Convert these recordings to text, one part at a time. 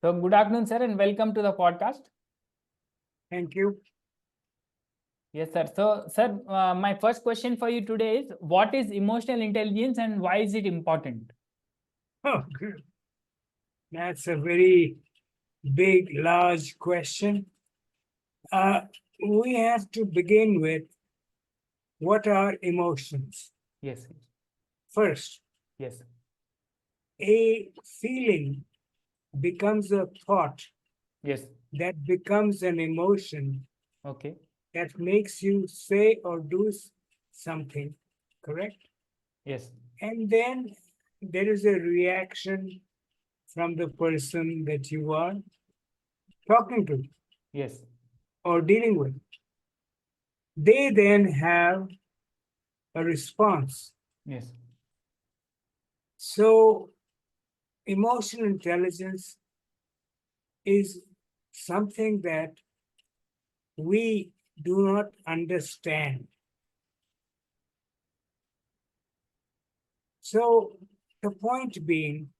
So good afternoon, sir, and welcome to the podcast. Thank you. Yes, sir. So, sir, my first question for you today is, what is emotional intelligence and why is it important? Oh, good. That's a very big, large question. We have to begin with what are emotions? Yes. First, Yes. a feeling becomes a thought Yes. that becomes an emotion Okay. that makes you say or do something, correct? Yes. And then there is a reaction from the person that you are talking to Yes. or dealing with. They then have a response. Yes. So, emotional intelligence is something that we do not understand. So, the point being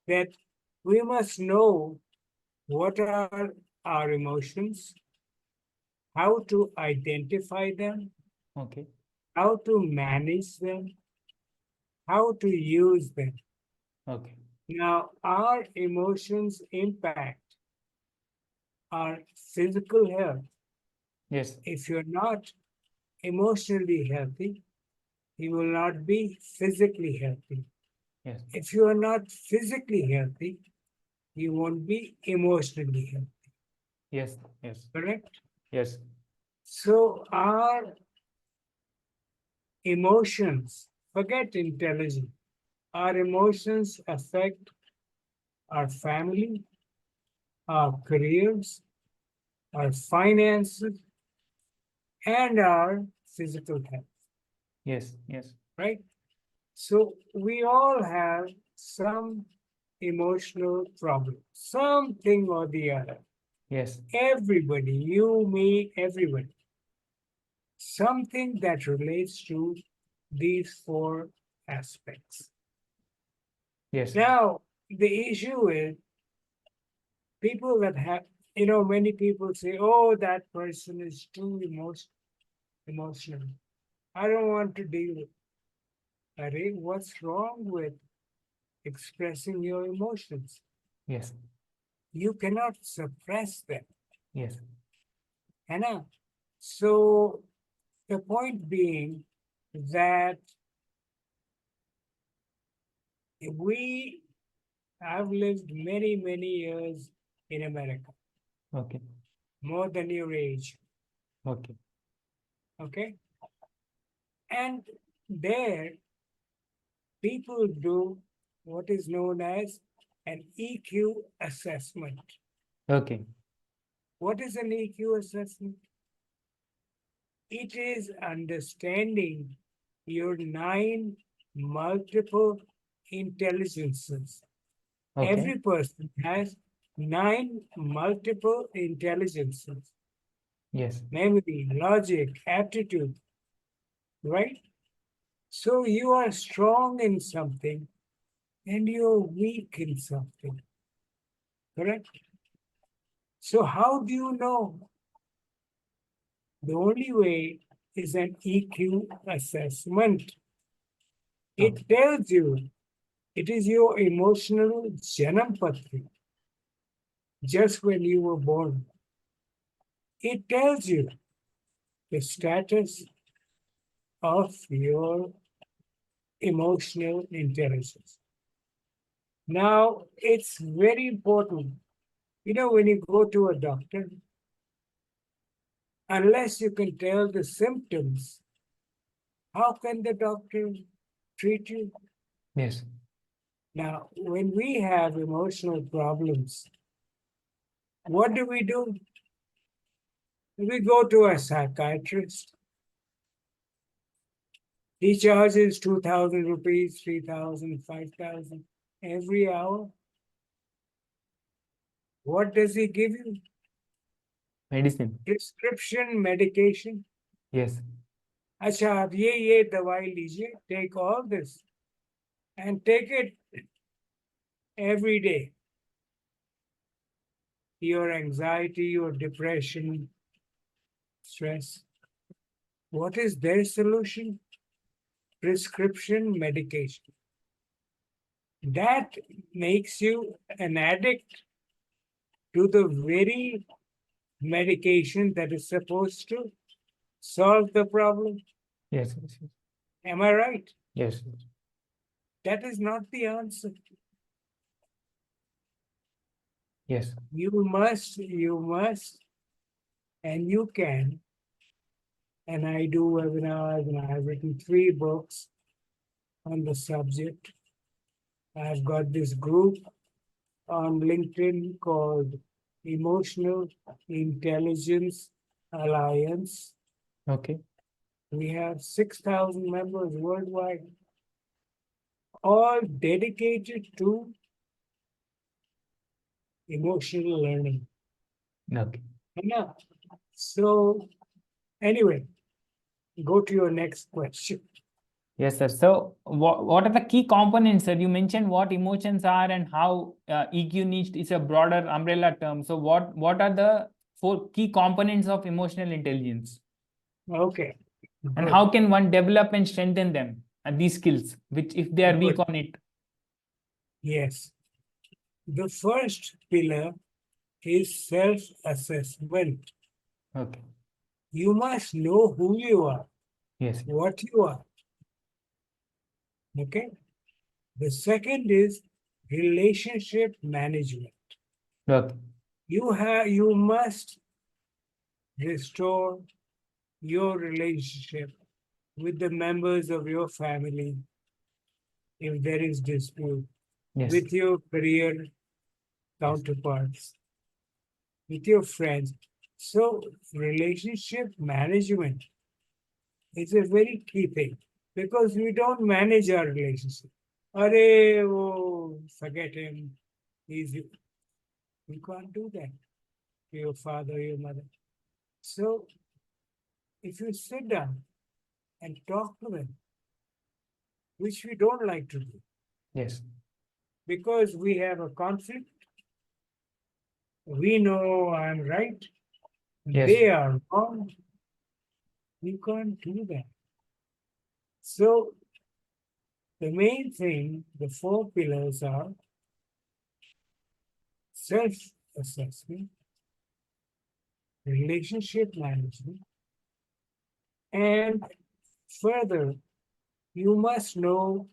that we must know what are our emotions, how to identify them, Okay. how to manage them, how to use them. Okay. Now, our emotions impact our physical health. Yes. If you're not emotionally healthy, you will not be physically healthy. Yes. If you are not physically healthy, you won't be emotionally healthy. Yes. Yes. Correct? Yes. So, our emotions, forget intelligence, our emotions affect our family, our careers, our finances, and our physical health. Yes. Yes. Right? So we all have some emotional problem, something or the other. Yes. Everybody, you, me, everybody. Something that relates to these four aspects. Yes. Now, the issue is people that have, many people say, oh, that person is too emotional. I don't want to deal with. Array, what's wrong with expressing your emotions? Yes. You cannot suppress them. Yes. Anna. So the point being that we have lived many, many years in America, Okay. more than your age. Okay. Okay. And there, people do what is known as an EQ assessment. Okay. What is an EQ assessment? It is understanding your 9 multiple intelligences. Okay. Every person has 9 multiple intelligences: Yes. memory, logic, aptitude, right? So you are strong in something and you're weak in something, correct? So, how do you know? The only way is an EQ assessment. Okay. It tells you, it is your emotional janam patri, just when you were born. It tells you the status of your emotional intelligence. Now, it's very important. When you go to a doctor, unless you can tell the symptoms, how can the doctor treat you? Yes. Now, when we have emotional problems, what do? We go to a psychiatrist. He charges 2,000 rupees, 3,000, 5,000 every hour. What does he give you? Medicine. Prescription medication. Yes. अच्छा आप ये दवाई लीजिए, take all this and take it every day. your anxiety, your depression, stress. What is their solution? Prescription medication. That makes you an addict to the very medication that is supposed to solve the problem. Yes, yes, yes. Am I right? Yes, yes. That is not the answer. Yes. You must, and you can. And I do webinars, and I've written 3 books on the subject. I've got this group on LinkedIn called Emotional Intelligence Alliance. Okay. We have 6,000 members worldwide, all dedicated to emotional learning. Okay. Yeah. So, anyway, go to your next question. Yes, sir. So, what are the key components, sir? You mentioned what emotions are and how EQ needs is a broader umbrella term. So, what are the 4 key components of emotional intelligence, Okay, and good, how can one develop and strengthen them and these skills, which if they are weak good. on it? Yes. The first pillar is self assessment. Okay. You must know who you are, Yes. what you are. Okay. The second is relationship management. Okay. You must restore your relationship with the members of your family if there is dispute, Yes. with your career counterparts, with your friends. So relationship management is a very key thing because we don't manage our relationship. Arey, oh, forget him. He's you can't do that to your father, your mother. So if you sit down and talk to them, which we don't like to do Yes. because we have a conflict, we know I'm right, Yes. they are wrong. You can't do that. So the main thing, the 4 pillars are self-assessment, relationship management, and further, you must know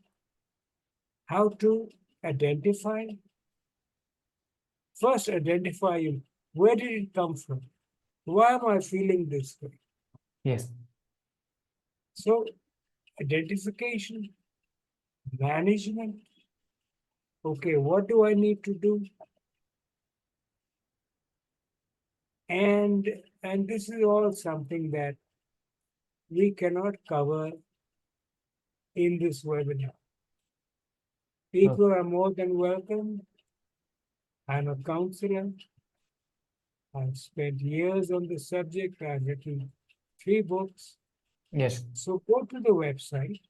how to identify. First, identify you. Where did it come from? Why am I feeling this way? Yes. So, identification, management. Okay, what do I need to do? And and this is all something that we cannot cover in this webinar. Okay. People are more than welcome. I'm a counselor. I've spent years on the subject. I've written 3 books. Yes. So go to the website,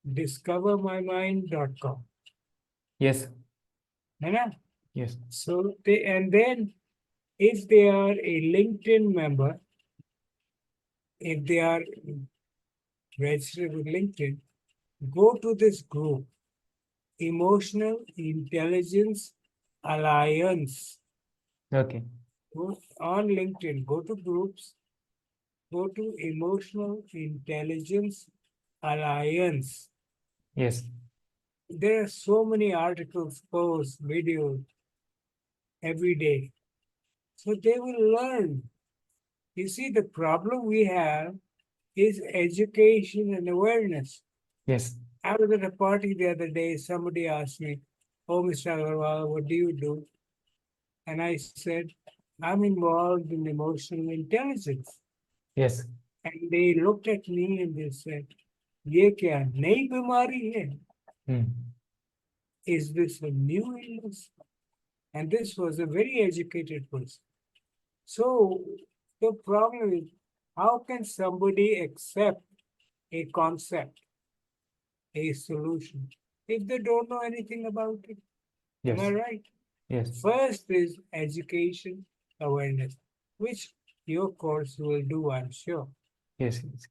discovermymind.com. Yes. Right? Yes. So and then if they are a LinkedIn member, if they are registered with LinkedIn, go to this group, Emotional Intelligence Alliance. Okay. Go on LinkedIn, go to groups, go to Emotional Intelligence Alliance. Yes. There are so many articles, posts, videos every day. So they will learn. You see, the problem we have is education and awareness. Yes. I was at a party the other day. Somebody asked me, "Oh, Mr. Agarwal, what do you do?" And I said, "I'm involved in emotional intelligence." Yes. And they looked at me and they said, "ये क्या नई बीमारी है? Hmm. Is this a new illness?" And this was a very educated person. So the problem is, how can somebody accept a concept, a solution, if they don't know anything about it? Am I Yes. right? Yes. First is education, awareness, which your course will do, I'm sure. Yes, yes.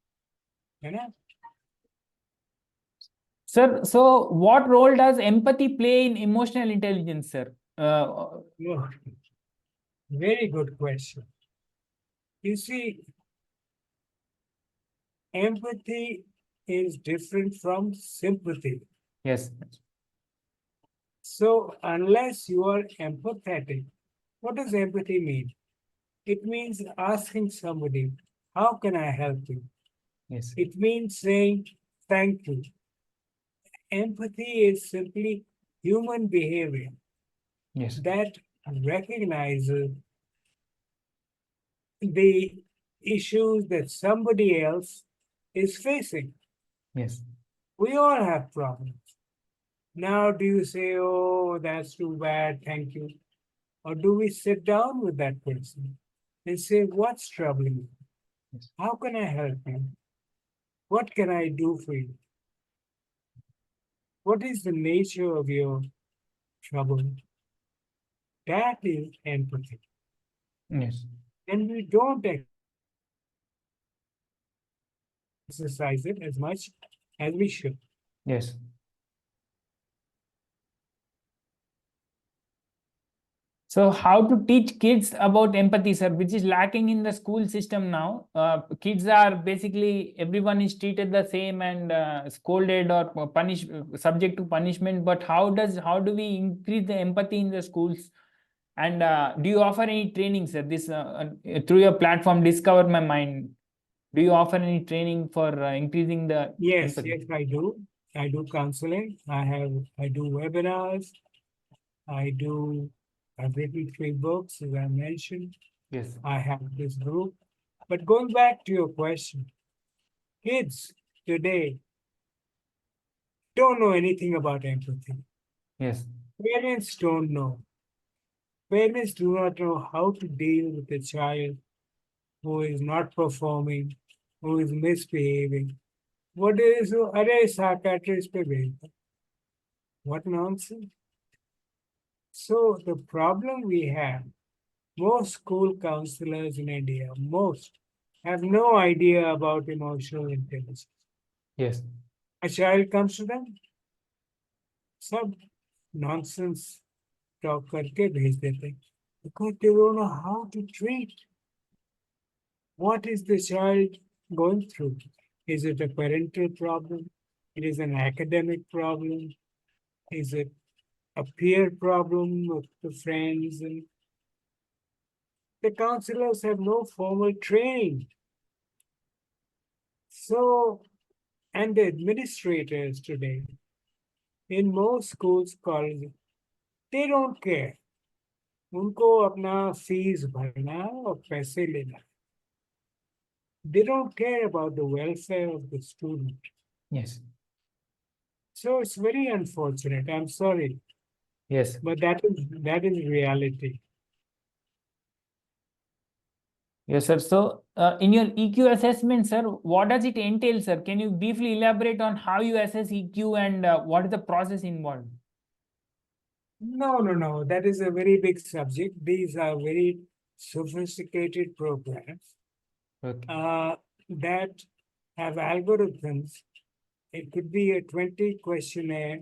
You know? Sir, so what role does empathy play in emotional intelligence, sir? Oh, very good question. You see, empathy is different from sympathy. Yes, So, unless you are empathetic, what does empathy mean? It means asking somebody, how can I help you? yes, It means saying thank you. Empathy is simply human behavior yes, that recognizes the issues that somebody else is facing. yes, We all have problems. Now, do you say, oh, that's too bad, thank you? Or do we sit down with that person and say, what's troubling you? yes, How can I help you? What can I do for you? What is the nature of your trouble? That is empathy. yes, And we don't exercise it as much as we should. yes. So, how to teach kids about empathy, sir, which is lacking in the school system now? Kids are basically everyone is treated the same and scolded or punished, subject to punishment. But how do we increase the empathy in the schools? And do you offer any training, sir? This through your platform, Discover My Mind. Do you offer any training for increasing the Yes, empathy? yes, I do. I do counseling. I do webinars. I've written 3 books, as I mentioned. Yes, I have this group. But going back to your question, kids today don't know anything about empathy. yes, Parents don't know. Parents do not know how to deal with a child who is not performing, who is misbehaving. What is a psychiatrist pe bhej do. What nonsense? So the problem we have, most school counselors in India, most have no idea about emotional intelligence. yes, A child comes to them, सब nonsense talk करके भेज देते हैं. Because they don't know how to treat. What is the child going through? Is it a parental problem? It is an academic problem? Is it a peer problem with the friends? And the counselors have no formal training. So, and the administrators today in most schools, colleges, they don't care. उनको अपना fees भरना और पैसे लेना. They don't care about the welfare of the student. yes, So it's very unfortunate. I'm sorry, yes. but that is reality. Yes, sir. So, in your EQ assessment, sir, what does it entail, sir? Can you briefly elaborate on how you assess EQ and what is the process involved? No, no, no. That is a very big subject. These are very sophisticated programs Okay. that have algorithms. It could be a 20 questionnaire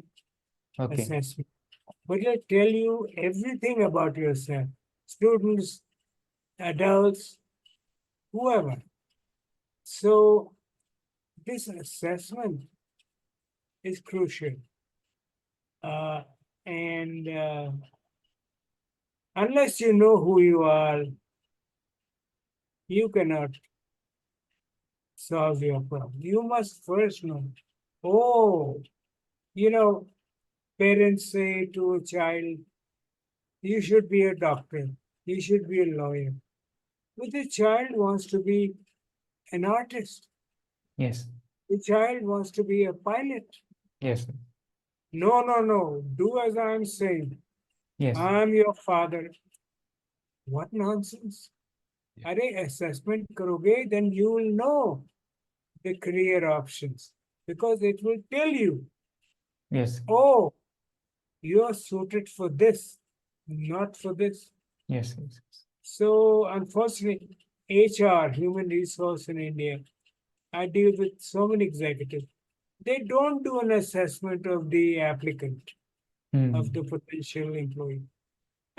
Okay. assessment, but it'll tell you everything about yourself, students, adults, whoever. So this assessment is crucial. Uh, and unless you know who you are, you cannot solve your problem. You must first know. Oh, you know, parents say to a child, you should be a doctor, you should be a lawyer. But the child wants to be an artist. Yes. The child wants to be a pilot. Yes. No, no, no. Do as I'm saying. Yes. I'm your father. What nonsense? Are assessment karoge, then you will know the career options because it will tell you, Yes. oh, you are suited for this, not for this. Yes. Yes. So unfortunately, HR, human resource in India, I deal with so many executives. They don't do an assessment of the applicant, of the potential employee.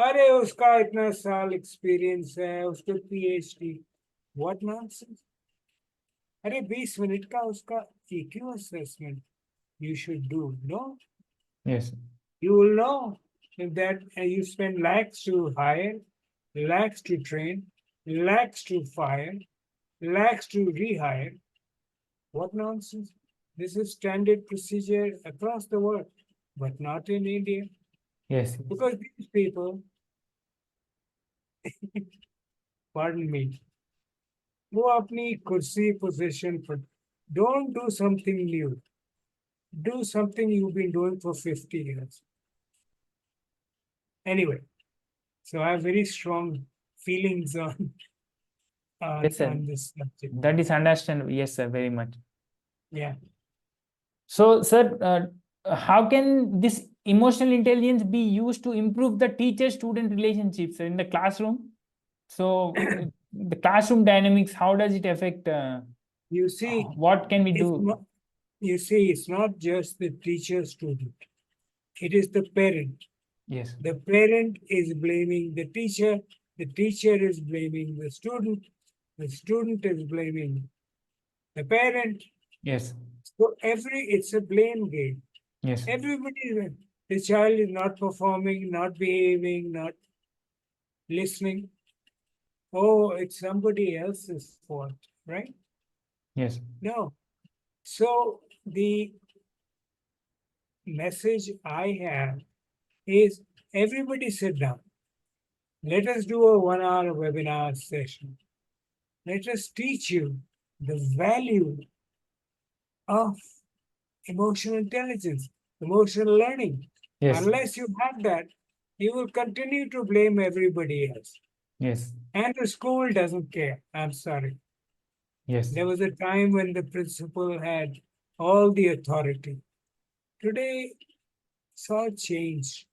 अरे उसका इतना साल experience है, उसको PhD. What nonsense? अरे 20 minute का उसका EQ assessment you should do. No, Yes. you will know if that you spend lakhs to hire, lakhs to train, lakhs to fire, lakhs to rehire. What nonsense? This is standard procedure across the world, but not in India. Yes. Because these people, pardon me, वो अपनी कुर्सी position पर don't do something new. Do something you've been doing for 50 years. Anyway, so I have very strong feelings Yes, sir. on this subject. That is understandable. Yes, sir. Very much. Yeah. So, sir, how can this emotional intelligence be used to improve the teacher-student relationships in the classroom? So, the classroom dynamics, how does it affect? You see, What can we it's do? not, you see, it's not just the teacher student, it is the parent. Yes. The parent is blaming the teacher is blaming the student is blaming the parent. Yes. So it's a blame game. Yes. Everybody, the child is not performing, not behaving, not listening. Oh, it's somebody else's fault, right? Yes. No. So the message I have is everybody sit down. Let us do a 1 hour webinar session. Let us teach you the value of emotional intelligence, emotional learning. Yes. Unless you have that, you will continue to blame everybody else. Yes. And the school doesn't care. I'm sorry. Yes. There was a time when the principal had all the authority. Today, it's all changed.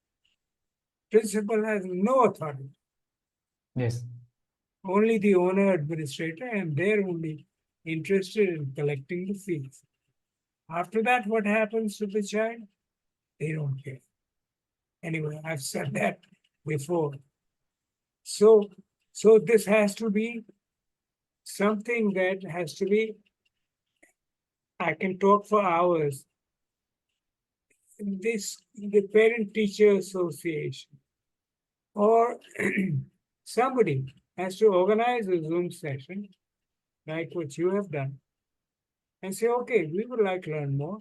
Principal has no authority. Yes. Only the owner administrator, and they're only interested in collecting the fees. After that, what happens to the child? They don't care. Anyway, I've said that before. So this has to be something that has to be, I can talk for hours. The Parent Teacher Association or somebody has to organize a Zoom session like what you have done and say, okay, we would like to learn more.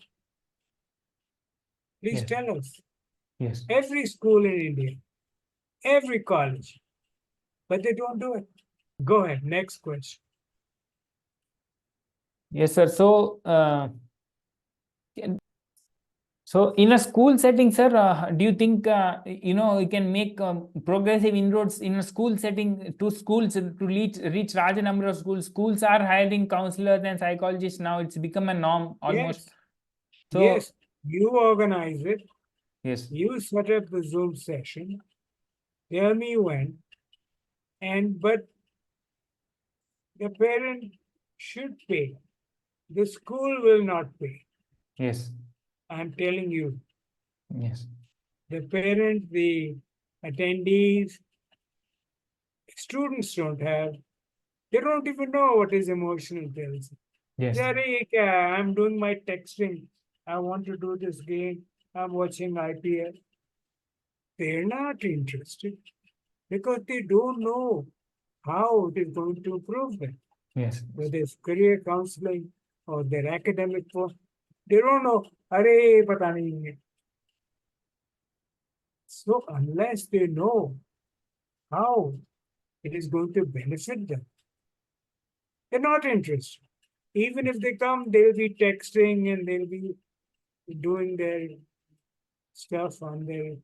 Please Yes. tell us. Yes. Every school in India, every college, but they don't do it. Go ahead, next question. Yes, sir. So, so in a school setting, sir, do you think you can make progressive inroads in a school setting to schools to reach larger number of schools? Schools are hiring counselors and psychologists now. It's become a norm almost. Yes, So yes, you organize it. yes, You set up the Zoom session. Tell me when. But the parent should pay. The school will not pay. yes, I'm telling you. yes, The parent, the attendees, students don't have. They don't even know what is emotional intelligence. yes, I'm doing my texting. I want to do this game. I'm watching IPL. They're not interested because they don't know how it is going to improve them. yes, Whether it's career counseling or their academic work, they don't know. Arey, pata nahi hai. So unless they know how it is going to benefit them, they're not interested. Even if they come, they'll be texting and they'll be doing their stuff on their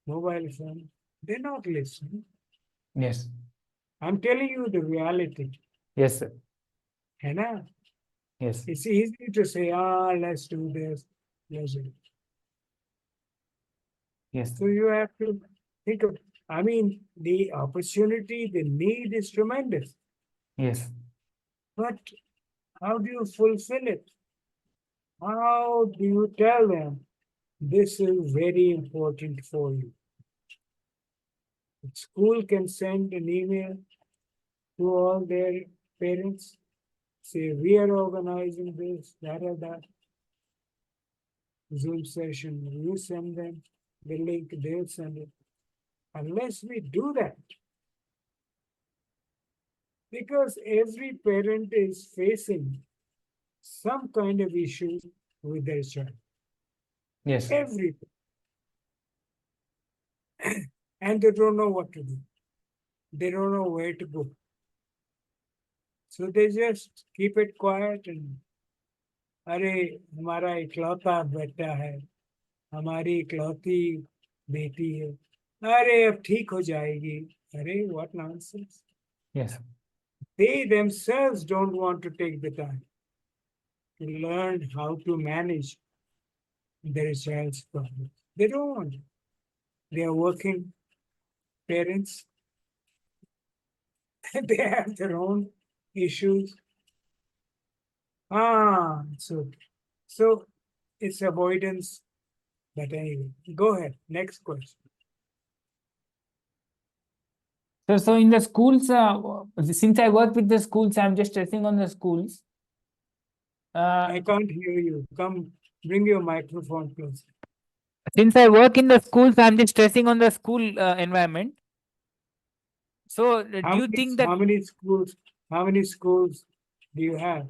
mobile phone. They're not listening. yes, I'm telling you the reality. yes, sir. Hai na? Yes, It's easy to say, let's do this. Let's do it. yes, So you have to think of I mean, the opportunity, the need is tremendous. Yes. But how do you fulfill it? How do you tell them this is very important for you? The school can send an email to all their parents, say, we are organizing this, that, or that Zoom session. You send them the link, they'll send it. Unless we do that, because every parent is facing some kind of issue with their child. Yes. Every and they don't know what to do. They don't know where to go. So they just keep it quiet and अरे हमारा इकलौता बेटा है हमारी इकलौती बेटी है अरे अब ठीक हो जाएगी अरे what nonsense. Yes. They themselves don't want to take the time to learn how to manage their child's problems. They don't want it. They are working parents. They have their own issues. So it's avoidance. But anyway, go ahead. Next question. So in the schools, since I work with the schools, I'm just stressing on the schools. I can't hear you. Come, bring your microphone closer. Since I work in the schools, I'm just stressing on the school environment. So do you think that, how many schools? How many schools do you have?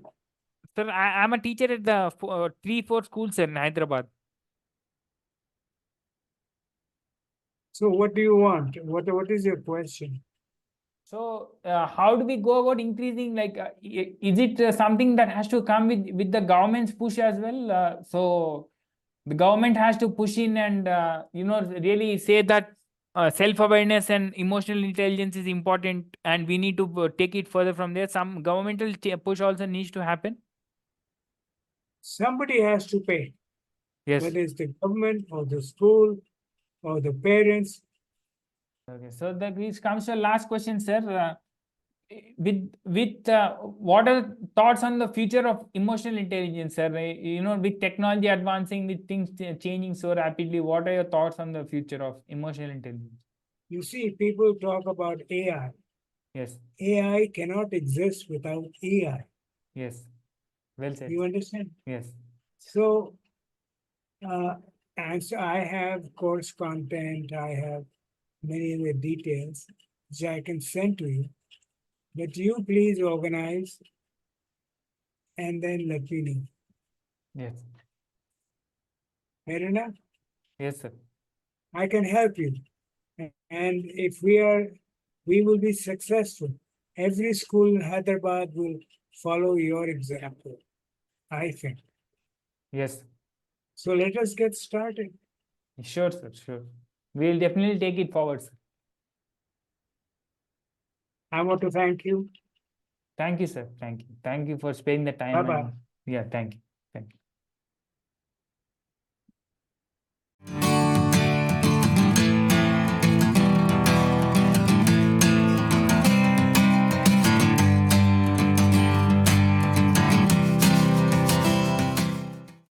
sir, I'm a teacher at the 3-4 schools in Hyderabad. So what do you want? What is your question? So how do we go about increasing, like, is it something that has to come with the government's push as well? So the government has to push in and, really say that self-awareness and emotional intelligence is important and we need to take it further from there. Some governmental push also needs to happen. Somebody has to pay, Yes. whether it's the government or the school or the parents. Okay. So this comes to the last question, sir. With what are thoughts on the future of emotional intelligence, sir? With technology advancing, with things changing so rapidly, what are your thoughts on the future of emotional intelligence? You see, people talk about AI. Yes. AI cannot exist without AI. Yes. Well said. You understand? Yes. So, and so I have course content, I have many of the details which I can send to you. But you please organize and then let me know. Yes. Fair enough? Yes, sir. I can help you. And if we will be successful. Every school in Hyderabad will follow your example, I think. Yes. So let us get started. Sure, sir. Sure. We'll definitely take it forward, sir. I want to thank you. Thank you, sir. Thank you. Thank you for spending the time. Bye-bye. Yeah, thank you.